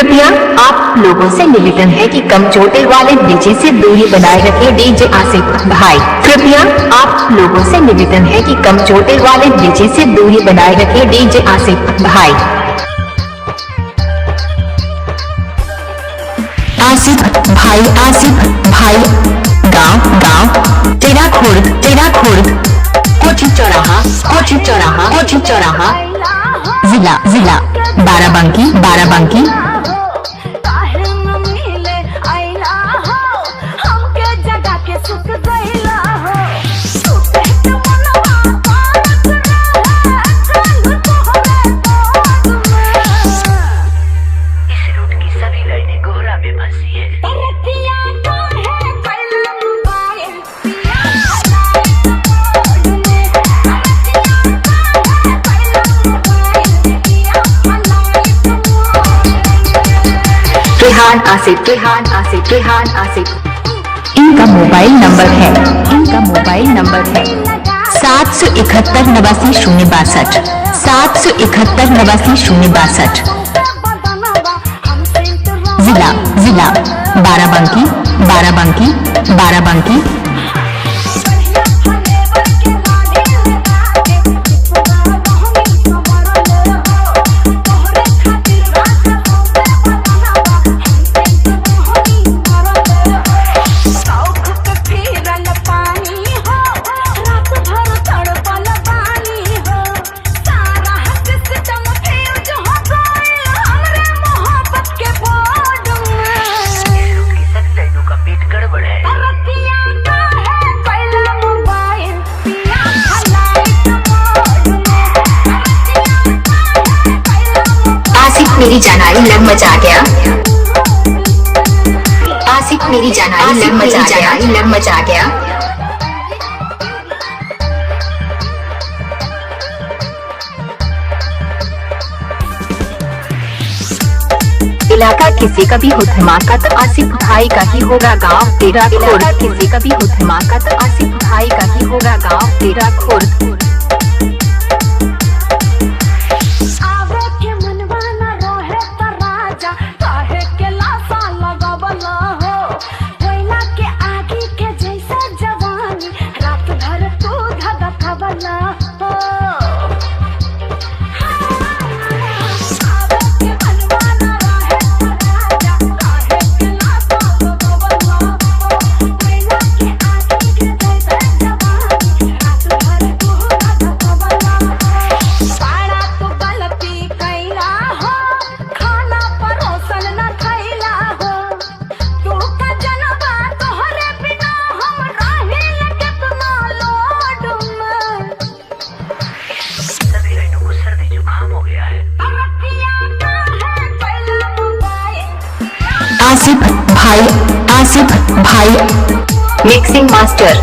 कृपया आप लोगों से निवेदन है कि कम चोटिल वाले डीजे से दूरी बनाए रखें। डीजे आसिफ भाई, कृपया आप लोगों से निवेदन है कि कम चोटिल वाले डीजे से दूरी बनाए रखें। डीजे आसिफ भाई, आसिफ भाई गाँव तेरा खुर्द कोठी चौराहा जिला बाराबंकी। रेहान आसिफ। इनका मोबाइल नंबर है 771 89 062। जिला बाराबंकी। मेरी जानाई लग मचा गया। आसिफ मेरी जानाई लग मचा गया। इलाका किसी का भी हो धमाका तो आसिफ भाई का ही होगा। गाँव तेरा खुर्द, किसी का भी हो धमाका तो आसिफ भाई का ही होगा। गाँव तेरा खुर्द। आसिफ भाई मिक्सिंग मास्टर।